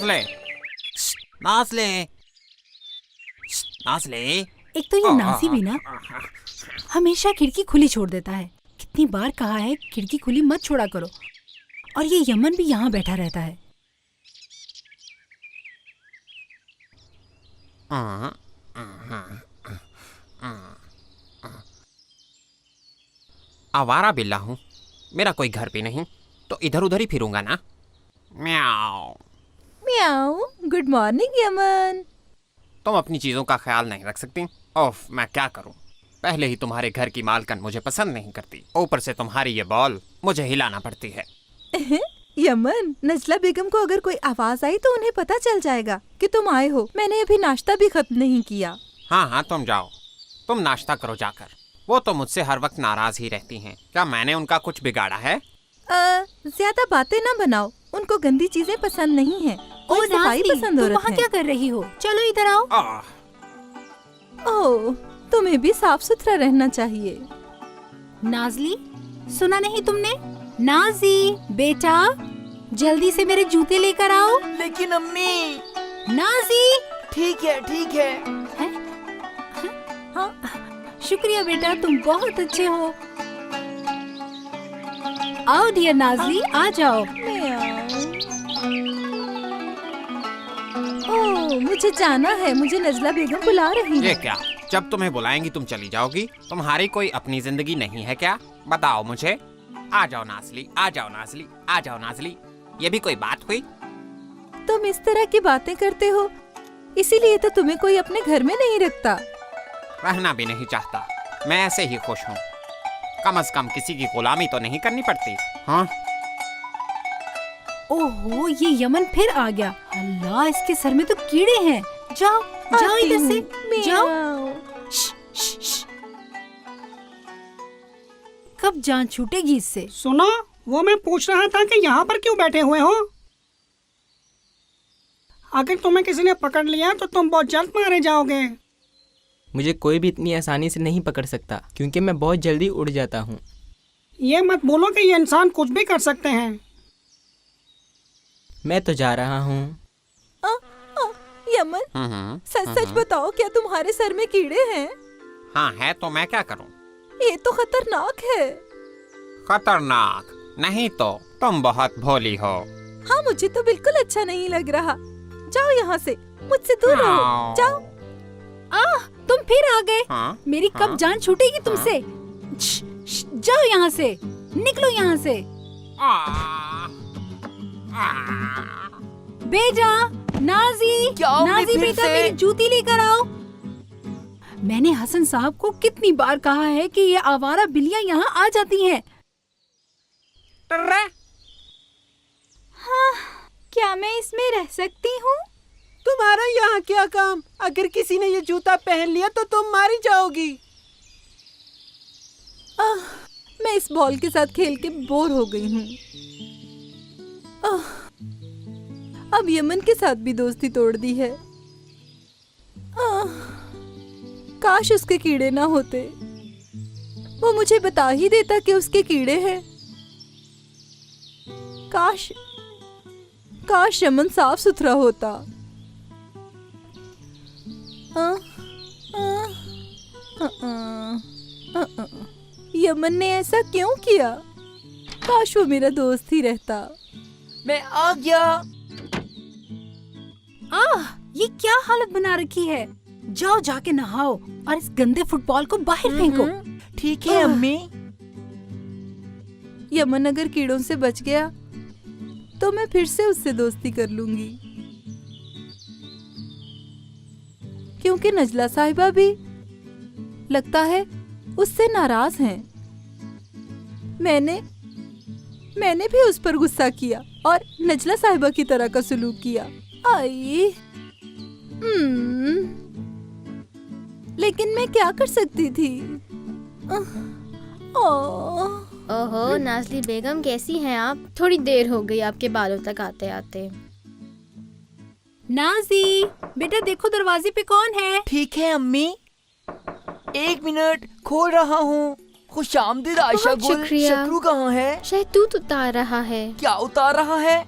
नाज़ले, नाज़ले, नाज़ले। एक तो ये नाज़ी भी ना हमेशा खिड़की खुली छोड़ देता है। कितनी बार कहा है खिड़की खुली मत छोड़ा करो, और ये यमन भी यहाँ बैठा रहता है। आवारा बिल्ला हूँ, मेरा कोई घर भी नहीं, तो इधर उधर ही फिरूंगा ना। म्याऊ म्याऊ। Good morning Yaman. तुम अपनी चीजों का ख्याल नहीं रख सकती। ओफ, मैं क्या करूं। पहले ही तुम्हारे घर की मालकन मुझे पसंद नहीं करती, ऊपर से तुम्हारी ये बॉल मुझे हिलाना पड़ती है। यमन, नजला बेगम को अगर कोई आवाज आई तो उन्हें पता चल जाएगा कि तुम आए हो। मैंने अभी नाश्ता भी खत्म नहीं किया। हाँ हाँ, तुम जाओ, तुम नाश्ता करो जाकर। वो तो मुझसे हर वक्त नाराज ही रहती हैं। क्या मैंने उनका कुछ बिगाड़ा है? ज्यादा बातें ना बनाओ, उनको गंदी चीजें पसंद नहीं है। ओ सफाई नाज़ी, पसंद तुम औरत वहाँ है। क्या कर रही हो? चलो इधर आओ। ओह, तुम्हें भी साफ सुथरा रहना चाहिए। नाज़ली, सुना नहीं तुमने? नाज़ी बेटा, जल्दी से मेरे जूते लेकर आओ। लेकिन अम्मी। नाज़ी। ठीक है ठीक है। हाँ, शुक्रिया बेटा, तुम बहुत अच्छे हो। आओ डियर नाज़ली, आ जाओ। ओह, मुझे जाना है, मुझे नजला बेगम बुला रही ये है। क्या, जब तुम्हें बुलाएंगी तुम चली जाओगी? तुम्हारी कोई अपनी जिंदगी नहीं है क्या? बताओ मुझे। आ जाओ नाज़ली, आ जाओ नाज़ली, आ जाओ नाज़ली। ये भी कोई बात हुई? तुम इस तरह की बातें करते हो, इसीलिए तो तुम्हें कोई अपने घर में नहीं रखता। रहना भी नहीं चाहता, मैं ऐसे ही खुश हूँ। कम से कम किसी की गुलामी तो नहीं करनी पड़ती। हाँ, ओहो, ये यमन फिर आ गया। अल्लाह, इसके सर में तो कीड़े हैं। जाओ जाओ आती इधर से, हूँ। जाओ। म्याऊ। श्श। कब जान छूटेगी इससे? सुनो, वो मैं पूछ रहा था कि यहाँ पर क्यों बैठे हुए हो? अगर तुम्हें किसी ने पकड़ लिया तो तुम बहुत जल्द मारे जाओगे। मुझे कोई भी इतनी आसानी से नहीं पकड़ सकता, क्योंकि मैं बहुत जल्दी उड़ जाता हूँ। ये मत बोलो कि ये इंसान कुछ भी कर सकते हैं। मैं तो जा रहा हूँ। यमन, सच सच बताओ, क्या तुम्हारे सर में कीड़े हैं? हाँ है, तो मैं क्या करूँ? ये तो खतरनाक है। खतरनाक नहीं तो तुम बहुत भोली हो। हाँ, मुझे तो बिल्कुल अच्छा नहीं लग रहा। जाओ यहाँ से, मुझसे दूर रहो। जाओ। तुम फिर आ गए। हाँ, मेरी कब हाँ, जान छूटेगी तुमसे? जाओ यहाँ से, निकलो यहाँ से। आ, आ, बेटा, नाज़ी, क्या अम्मी नाज़ी फिर बेटा, से? मेरी जूती लेकर आओ। मैंने हसन साहब को कितनी बार कहा है कि ये आवारा बिल्लियाँ यहाँ आ जाती हैं। टर्रे। क्या मैं इसमें रह सकती हूँ? तुम्हारा यहाँ क्या काम? अगर किसी ने ये जूता पहन लिया तो तुम मारी जाओगी। मैं इस बॉल के साथ खेल के बोर हो गई हूँ। अब यमन के साथ भी दोस्ती तोड़ दी है। काश उसके कीड़े ना होते, वो मुझे बता ही देता कि उसके कीड़े हैं। काश काश यमन साफ सुथरा होता। यमन ने ऐसा क्यों किया? काश वो मेरा दोस्त ही रहता। मैं आ गया। ये क्या हालत बना रखी है? जाओ जाके नहाओ और इस गंदे फुटबॉल को बाहर फेंको। ठीक है अम्मी। यमन अगर कीड़ों से बच गया तो मैं फिर से उससे दोस्ती कर लूंगी, क्योंकि नजला साहिबा भी लगता है उससे नाराज हैं। मैंने भी उस पर गुस्सा किया और नजला साहिबा की तरह का सलूक किया। आई लेकिन मैं क्या कर सकती थी? ओहो, नाज़ली बेगम कैसी हैं आप? थोड़ी देर हो गई आपके बालों तक आते आते। नाज़ी बेटा, देखो दरवाजे पे कौन है। ठीक है अम्मी, 1 मिनट, खोल रहा हूँ। खुशामदीद आयशा बहुत गुल। शुक्रिया। शक्रू कहाँ है? शहतूत उतार रहा है। क्या उतार रहा है?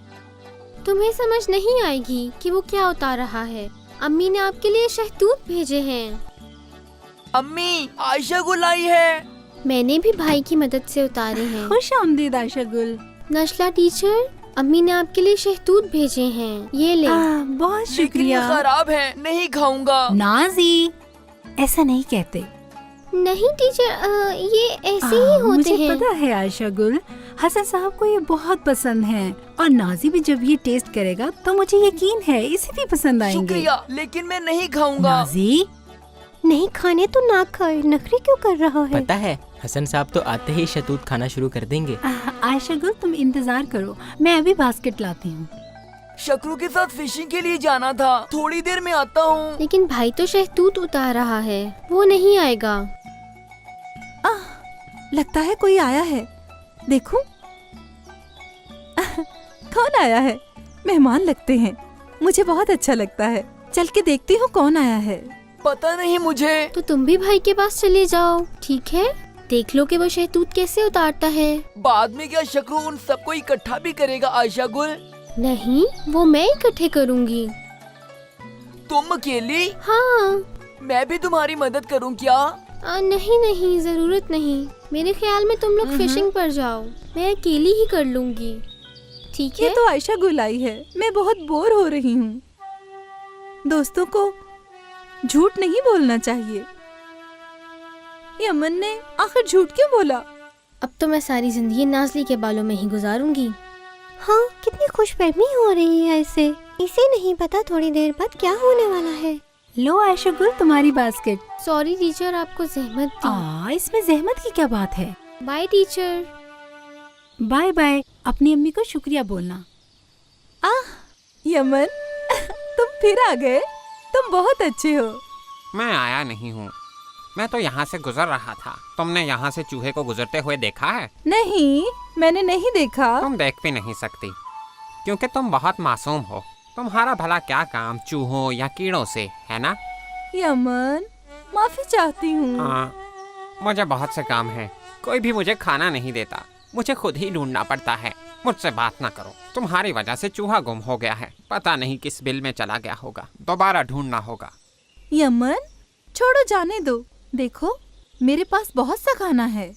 तुम्हें समझ नहीं आएगी कि वो क्या उतार रहा है। अम्मी ने आपके लिए शहतूत भेजे हैं। अम्मी, आयशा गुल आई है। मैंने भी भाई की मदद से उतारे हैं। खुश आमदीद आयशा गुल। नशला टीचर, अम्मी ने आपके लिए शहतूत भेजे हैं, ये ले। बहुत लेकिन ये शुक्रिया। खराब है, नहीं खाऊंगा। नाजी, ऐसा नहीं कहते। नहीं टीचर, ये ऐसे ही होते मुझे हैं। पता है आयशा गुल, हसन साहब को ये बहुत पसंद है और नाजी भी जब ये टेस्ट करेगा तो मुझे यकीन है इसे भी पसंद आएंगे। शुक्रिया, लेकिन मैं नहीं खाऊंगा। नाजी, नहीं खाने तो ना खाए, नखरे क्यों कर रहा है? पता है हसन साहब तो आते ही शतूत खाना शुरू कर देंगे। आयशा गुल तुम इंतजार करो, मैं अभी बास्केट लाती हूँ। शकरू के साथ फिशिंग के लिए जाना था, थोड़ी देर में आता हूँ। लेकिन भाई तो शहतूत उतार रहा है, वो नहीं आएगा। लगता है कोई आया है। देखूं? कौन आया है? मेहमान लगते हैं। मुझे बहुत अच्छा लगता है। चल के देखती हूँ कौन आया है। पता नहीं मुझे। तो तुम भी भाई के पास चले जाओ, ठीक है? देख लो कि वो शहतूत कैसे उतारता है। बाद में क्या शकरू उन सबको इकट्ठा भी करेगा आयशा गुल? नहीं, वो मैं इकट्ठे करूँगी। तुम अकेली? हाँ। मैं भी तुम्हारी मदद करूँ क्या? नहीं नहीं, जरूरत नहीं। मेरे ख्याल में तुम लोग फिशिंग पर जाओ, मैं अकेली ही कर लूंगी, ठीक ये है? तो आयशा गुल आई है। मैं बहुत बोर हो रही हूँ। दोस्तों को झूठ नहीं बोलना चाहिए। यमन ने आखिर झूठ क्यों बोला? अब तो मैं सारी जिंदगी नाज़ली के बालों में ही गुजारूंगी। हाँ, कितनी खुशफहमी हो रही है इससे। इसे नहीं पता थोड़ी देर बाद क्या होने वाला है। लो आयशा गुल, तुम्हारी बास्केट। सॉरी टीचर, आपको जहमत दी। इसमें जहमत की क्या बात है? Bye teacher. Bye bye. अपनी अम्मी को शुक्रिया बोलना। यमन, तुम फिर आ गए। तुम बहुत अच्छे हो। मैं आया नहीं हूँ, मैं तो यहाँ से गुजर रहा था। तुमने यहाँ से चूहे को गुजरते हुए देखा है? नहीं, मैंने नहीं देखा। तुम देख भी नहीं सकती क्योंकि तुम बहुत मासूम हो। तुम्हारा भला क्या काम चूहों या कीड़ों से, है ना? यमन, माफी चाहती हूँ। हाँ, मुझे बहुत से काम है। कोई भी मुझे खाना नहीं देता, मुझे खुद ही ढूंढना पड़ता है। मुझसे बात ना करो। तुम्हारी वजह से चूहा गुम हो गया है, पता नहीं किस बिल में चला गया होगा। दोबारा ढूंढना होगा। यमन, छोड़ो, जाने दो। देखो, मेरे पास बहुत सा खाना है।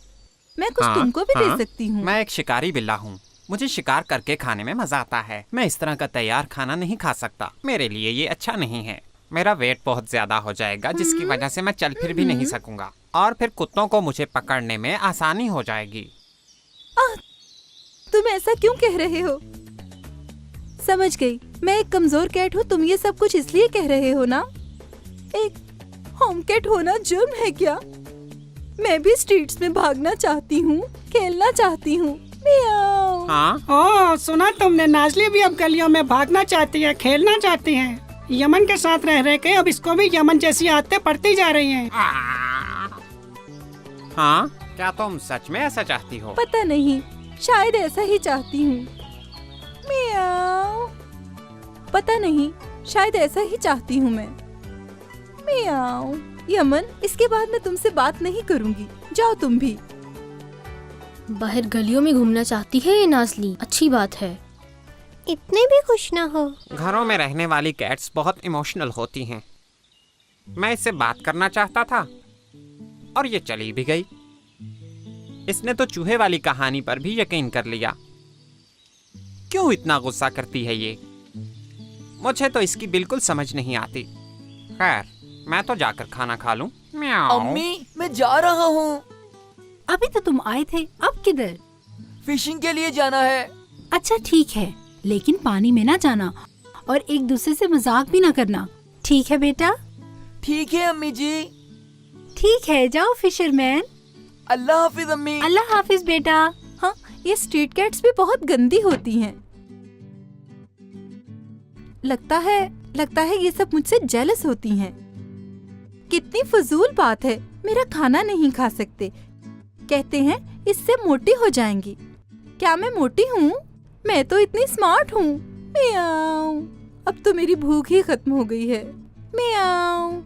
मैं कुछ तुमको भी दे सकती हूँ। मैं एक शिकारी बिल्ला हूँ, मुझे शिकार करके खाने में मजा आता है। मैं इस तरह का तैयार खाना नहीं खा सकता, मेरे लिए ये अच्छा नहीं है। मेरा वेट बहुत ज्यादा हो जाएगा जिसकी वजह से मैं चल फिर भी नहीं सकूंगा और फिर कुत्तों को मुझे पकड़ने में आसानी हो जाएगी। तुम ऐसा क्यों कह रहे हो? समझ गई, मैं एक कमजोर कैट हूँ। तुम ये सब कुछ इसलिए कह रहे हो ना? एक होम कैट होना जुर्म है क्या? मैं भी स्ट्रीट्स में भागना चाहती हूँ, खेलना चाहती हूँ। मियाओ। हाँ? ओह, सुना तुमने? नाज़ली भी अब गलियों में भागना चाहती है, खेलना चाहती है। यमन के साथ रह रहे के अब इसको भी यमन जैसी आदतें पड़ती जा रही हैं। हाँ, क्या तुम सच में ऐसा चाहती हो? पता नहीं, शायद ऐसा ही चाहती हूँ। मियाओ। पता नहीं, शायद ऐसा ही चाहती हूँ मैं। मियाओ। यमन, इसके बाद मैं तुमसे बात नहीं करूँगी। जाओ तुम भी। बाहर गलियों में घूमना चाहती है ये नाज़ली, अच्छी बात है। इतने भी खुश ना हो। घरों में रहने वाली कैट्स बहुत इमोशनल होती हैं। मैं इससे बात करना चाहता था और ये चली भी गई। इसने तो चूहे वाली कहानी पर भी यकीन कर लिया। क्यों इतना गुस्सा करती है ये? मुझे तो इसकी बिल्कुल समझ नहीं आती। खैर, मैं तो जाकर खाना खा लूं। म्याऊ। अम्मी, मैं जा रहा हूँ। अभी तो तुम आए थे, अब किधर? फिशिंग के लिए जाना है। अच्छा ठीक है, लेकिन पानी में ना जाना और एक दूसरे से मजाक भी ना करना, ठीक है बेटा? ठीक है अम्मी जी। ठीक है, जाओ फिशरमैन। अल्लाह हाफिज अम्मी। अल्लाह हाफिज बेटा। हाँ, ये स्ट्रीट कैट्स भी बहुत गंदी होती हैं। लगता है ये सब मुझसे जेलस होती हैं। कितनी फजूल बात है, मेरा खाना नहीं खा सकते। कहते हैं इससे मोटी हो जाएंगी। क्या मैं मोटी हूँ? मैं तो इतनी स्मार्ट हूँ। मियाऊ। अब तो मेरी भूख ही खत्म हो गई है। मियाऊ।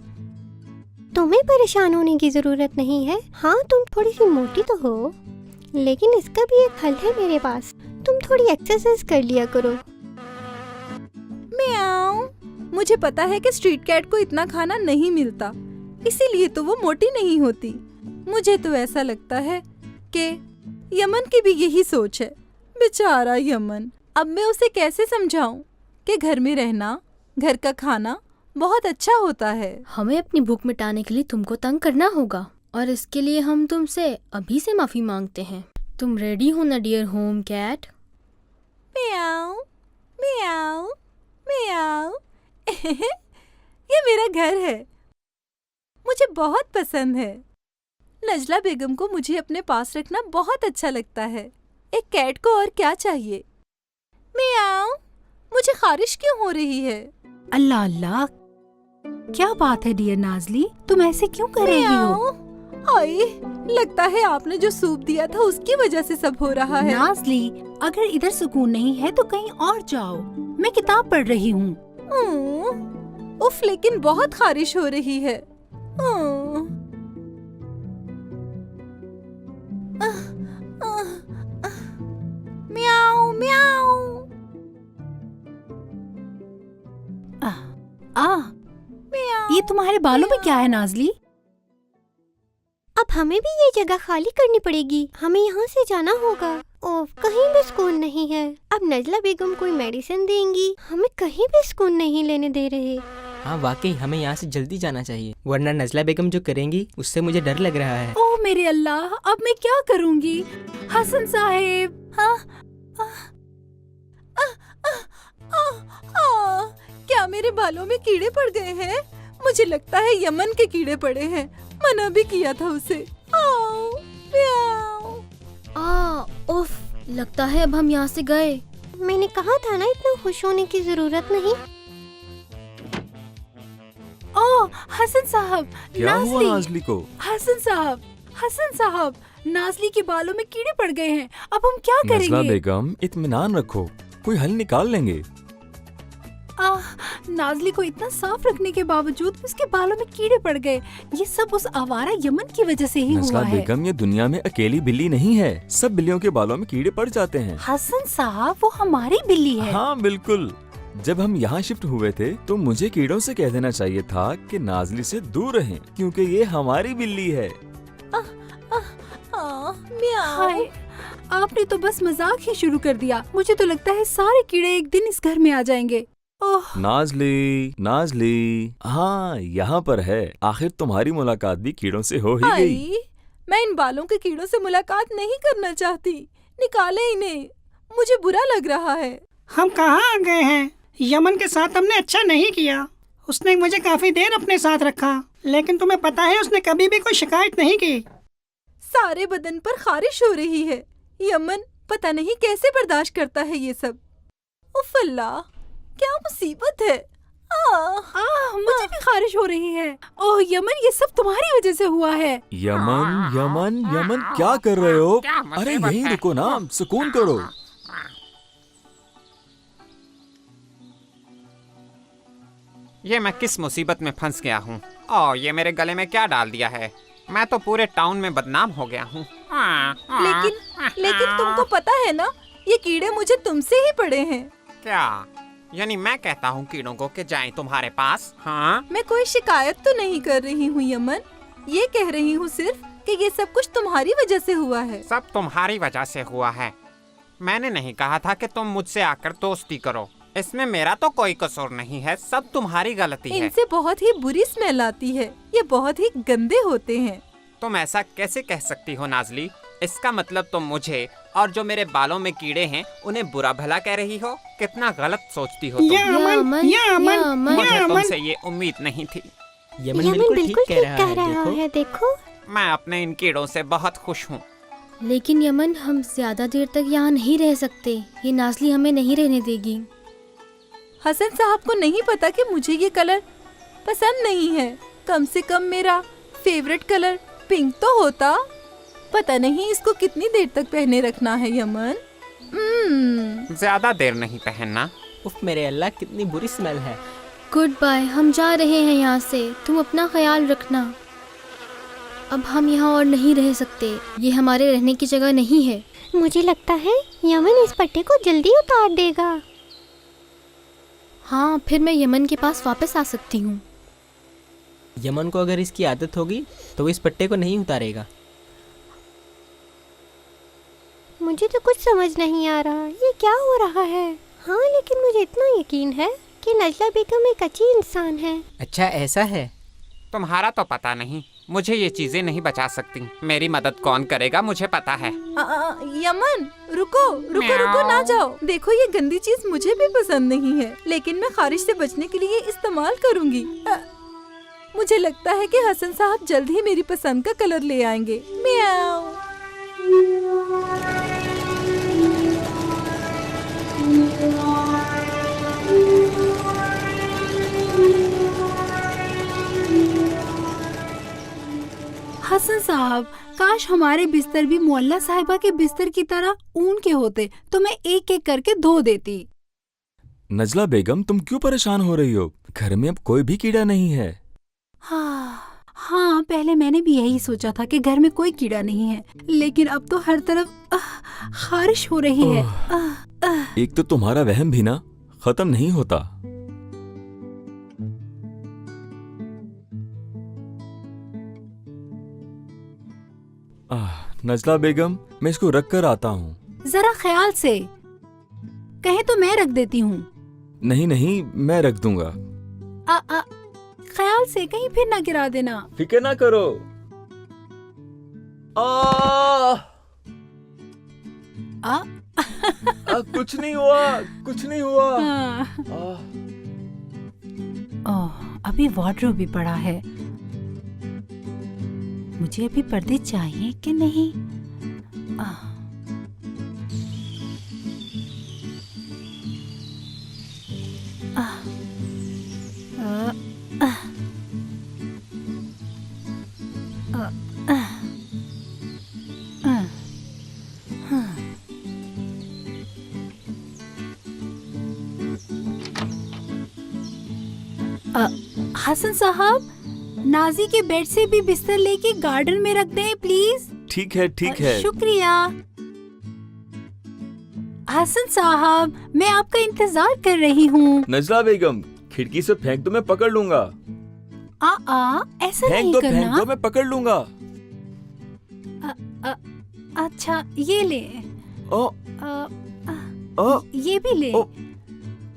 तुम्हें परेशान होने की जरूरत नहीं है। हाँ, तुम थोड़ी सी मोटी तो हो, लेकिन इसका भी एक हल है मेरे पास। तुम थोड़ी एक्सरसाइज कर लिया करो। म्याऊ। मुझे पता है कि स्ट्रीट कैट को इतना खाना नहीं मिलता, इसीलिए तो वो मोटी नहीं होती। मुझे तो ऐसा लगता है कि यमन की भी यही सोच है। बेचारा यमन। अब मैं उसे कैसे समझाऊं कि घर में रहना, घर का खाना बहुत अच्छा होता है। हमें अपनी भूख मिटाने के लिए तुमको तंग करना होगा और इसके लिए हम तुमसे अभी से माफी मांगते हैं। तुम रेडी हो ना डियर होम कैट? म्याऊ म्याऊ म्याऊ। ये मेरा घर है, मुझे बहुत पसंद है। नजला बेगम को मुझे अपने पास रखना बहुत अच्छा लगता है। एक कैट को और क्या चाहिए? म्याऊ। मुझे खारिश क्यों हो रही है? अल्लाह अल्लाह, क्या बात है डियर नाजली, तुम ऐसे क्यों कर रही हो? आई, लगता है आपने जो सूप दिया था उसकी वजह से सब हो रहा है। नाजली, अगर इधर सुकून नहीं है तो कहीं और जाओ, मैं किताब पढ़ रही हूँ। उफ, लेकिन बहुत खारिश हो रही है। म्याऊ म्याऊ। ये तुम्हारे बालों में क्या है नाजली? अब हमें भी ये जगह खाली करनी पड़ेगी। हमें यहाँ से जाना होगा। ओह, कहीं भी सुकून नहीं है। अब नजला बेगम कोई मेडिसिन देंगी, हमें कहीं भी सुकून नहीं लेने दे रहे। हाँ वाकई हमें यहाँ से जल्दी जाना चाहिए, वरना नजला बेगम जो करेंगी उससे मुझे डर लग रहा है। ओह मेरे अल्लाह, अब मैं क्या करूँगी? हसन साहेब। क्या मेरे बालों में कीड़े पड़ गए हैं? मुझे लगता है यमन के कीड़े पड़े हैं। मना भी किया था उसे। उफ, लगता है अब हम यहाँ से गए। मैंने कहा था ना, इतना खुश होने की जरूरत नहीं। ओह हसन साहब, क्या हुआ नाजली को? हसन साहब, नाजली के बालों में कीड़े पड़ गए हैं। अब हम क्या करेंगे? नजला बेगम, इत्मीनान रखो, कोई हल निकाल लेंगे। नाजली को इतना साफ रखने के बावजूद उसके बालों में कीड़े पड़ गए। ये सब उस आवारा यमन की वजह से ही नजला हुआ है। बेगम, ये दुनिया में अकेली बिल्ली नहीं है, सब बिल्लियों के बालों में कीड़े पड़ जाते हैं। हसन साहब, वो हमारी बिल्ली है। हाँ बिल्कुल, जब हम यहाँ शिफ्ट हुए थे तो मुझे कीड़ों से कह देना चाहिए था कि नाजली से दूर रहें, क्योंकि ये हमारी बिल्ली है। हाय, आपने तो बस मजाक ही शुरू कर दिया। मुझे तो लगता है सारे कीड़े एक दिन इस घर में आ जाएंगे। नाजली, हाँ यहाँ पर है। आखिर तुम्हारी मुलाकात भी कीड़ों से हो ही गई। मैं इन बालों के कीड़ों से मुलाकात नहीं करना चाहती। निकाले इन्हें, मुझे बुरा लग रहा है। हम कहाँ आ गए हैं? यमन के साथ हमने अच्छा नहीं किया। उसने मुझे काफी देर अपने साथ रखा, लेकिन तुम्हें पता है उसने कभी भी कोई शिकायत नहीं की। सारे बदन पर खारिश हो रही है। यमन पता नहीं कैसे बर्दाश्त करता है ये सब। उफ अल्लाह, क्या मुसीबत है। मुझे भी खारिश हो रही है। ओह यमन, ये सब तुम्हारी वजह से हुआ है। यमन क्या कर रहे हो? अरे यहीं रुको ना, सुकून करो। ये मैं किस मुसीबत में फंस गया हूँ? और ये मेरे गले में क्या डाल दिया है? मैं तो पूरे टाउन में बदनाम हो गया हूँ। लेकिन तुमको पता है ना, ये कीड़े मुझे तुमसे ही पड़े हैं। क्या? यानी मैं कहता हूँ कीड़ों को कि जाएं तुम्हारे पास? हाँ, मैं कोई शिकायत तो नहीं कर रही हूँ यमन, ये कह रही हूँ सिर्फ कि ये सब कुछ तुम्हारी वजह से हुआ है। सब तुम्हारी वजह से हुआ है। मैंने नहीं कहा था कि तुम मुझसे आकर दोस्ती करो। इसमें मेरा तो कोई कसूर नहीं है, सब तुम्हारी गलती है। इनसे बहुत ही बुरी स्मेल आती है, ये बहुत ही गंदे होते हैं। तुम ऐसा कैसे कह सकती हो नाजली? इसका मतलब तुम मुझे और जो मेरे बालों में कीड़े हैं उन्हें बुरा भला कह रही हो? कितना गलत सोचती हो तुम। मुझे तुमसे ये उम्मीद नहीं थी। यमन बिल्कुल ठीक कह रहा है, देखो। मैं अपने इन कीड़ों से बहुत खुश हूँ। लेकिन यमन, हम ज्यादा देर तक यहाँ नहीं रह सकते। ये नाजली हमें नहीं रहने देगी। हसन साहब को नहीं पता कि मुझे ये कलर पसंद नहीं है। कम से कम मेरा फेवरेट कलर पिंक तो होता। पता नहीं इसको कितनी देर तक पहने रखना है यमन। ज्यादा देर नहीं पहनना। उफ मेरे अल्लाह, कितनी बुरी स्मेल है। गुड बाय, हम जा रहे हैं यहाँ से। तुम अपना ख्याल रखना। अब हम यहाँ और नहीं रह सकते। ये हमारे रहने की जगह नहीं है। मुझे लगता है यमन इस पट्टे को जल्दी उतार देगा। हाँ, फिर मैं यमन के पास वापस आ सकती हूँ। यमन को अगर इसकी आदत होगी तो वो इस पट्टे को नहीं उतारेगा। मुझे तो कुछ समझ नहीं आ रहा, ये क्या हो रहा है। हाँ, लेकिन मुझे इतना यकीन है कि नजला बेगम एक अच्छी इंसान है। अच्छा ऐसा है? तुम्हारा तो पता नहीं, मुझे ये चीजें नहीं बचा सकती। मेरी मदद कौन करेगा मुझे पता है। यमन, रुको रुको रुको, ना जाओ। देखो ये गंदी चीज मुझे भी पसंद नहीं है, लेकिन मैं खारिश से बचने के लिए इस्तेमाल करूंगी। मुझे लगता है कि हसन साहब जल्द ही मेरी पसंद का कलर ले आएंगे। म्याऊ। हसन साहब, काश हमारे बिस्तर भी मोहल्ला साहिबा के बिस्तर की तरह ऊन के होते तो मैं एक एक करके धो देती। नजला बेगम, तुम क्यों परेशान हो रही हो? घर में अब कोई भी कीड़ा नहीं है। हाँ, पहले मैंने भी यही सोचा था कि घर में कोई कीड़ा नहीं है, लेकिन अब तो हर तरफ खारिश हो रही है। एक तो तुम्हारा वहम भी ना खत्म नहीं होता। नजला बेगम, मैं इसको रख कर आता हूँ। जरा ख्याल से, कहे तो मैं रख देती हूँ। नहीं नहीं, मैं रख दूंगा। ख्याल से, कहीं फिर ना गिरा देना। फिक्र ना करो। कुछ नहीं हुआ, कुछ नहीं हुआ। अभी वार्डरोब भी पड़ा है। मुझे अभी पर्दे चाहिए कि नहीं? हसन साहब, नाजी के बेड से भी बिस्तर लेके गार्डन में रख दें प्लीज। ठीक है ठीक है। शुक्रिया। हसन साहब, मैं आपका इंतजार कर रही हूँ। नजला बेगम, खिड़की से फेंक दो, मैं पकड़ लूंगा। ऐसा नहीं करना। फेंक दो, मैं पकड़ लूंगा। अच्छा, ये ले। ये भी ले।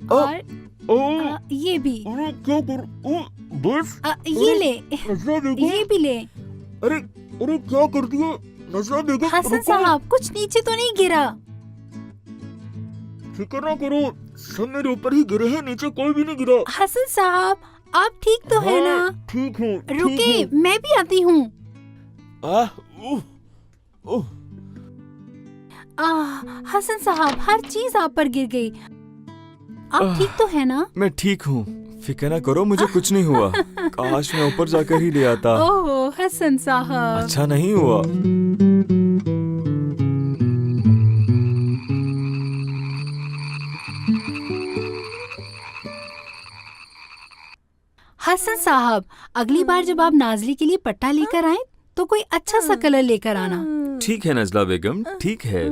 और ये भी। क्या करूं? बस ये ले। ये भी ले। अरे क्या कर दिया नजला बेगम? हसन साहब, कुछ नीचे तो नहीं गिरा? फिक्र ना करो, सब मेरे ऊपर ही गिरे हैं, नीचे कोई भी नहीं गिरा। हसन साहब, आप ठीक तो है ना? ठीक हूँ। रुके, मैं भी आती हूँ। हसन साहब, हर चीज आप पर गिर गई। आप ठीक तो है ना? मैं ठीक हूँ, फिक्र ना करो, मुझे कुछ नहीं हुआ। काश मैं ऊपर जाकर ही ले आता। ओह हसन साहब, अच्छा नहीं हुआ। हसन साहब, अगली बार जब आप नाजली के लिए पट्टा लेकर आए तो कोई अच्छा सा कलर लेकर आना। ठीक है नजला बेगम, ठीक है।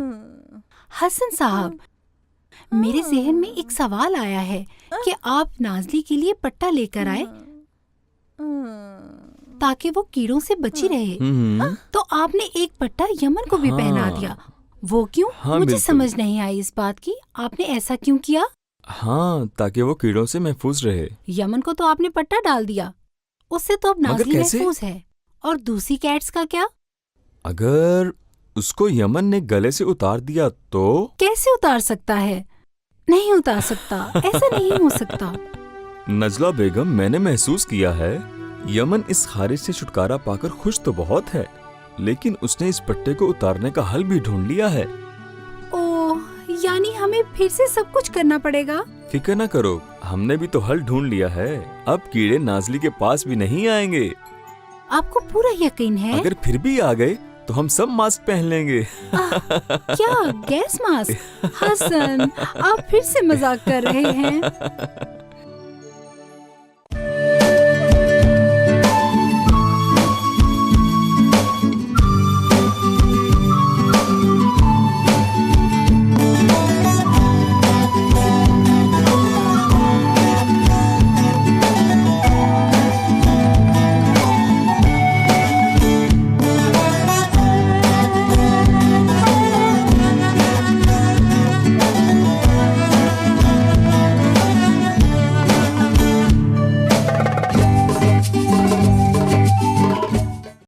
हसन साहब, मेरे जहन में एक सवाल आया है कि आप नाजली के लिए पट्टा लेकर आए ताकि वो कीड़ों से बची रहे, तो आपने एक पट्टा यमन को भी पहना दिया। वो क्यों? मुझे बिल्कुल। समझ नहीं आई इस बात की। आपने ऐसा क्यों किया? हाँ, ताकि वो कीड़ों से महफूज रहे। यमन को तो आपने पट्टा डाल दिया, उससे तो अब नाजली महफूज है। और दूसरी कैट्स का क्या? अगर उसको यमन ने गले से उतार दिया तो? कैसे उतार सकता है? नहीं उतार सकता, ऐसा नहीं हो सकता। नजला बेगम, मैंने महसूस किया है यमन इस खारिज से छुटकारा पाकर खुश तो बहुत है, लेकिन उसने इस पट्टे को उतारने का हल भी ढूंढ लिया है। ओह, यानी हमें फिर से सब कुछ करना पड़ेगा? फिक्र न करो, हमने भी तो हल ढूंढ लिया है। अब कीड़े नाजली के पास भी नहीं आएंगे। आपको पूरा यकीन है? अगर फिर भी आ गए तो हम सब मास्क पहन लेंगे। क्या गैस मास्क? हसन, आप फिर से मजाक कर रहे हैं।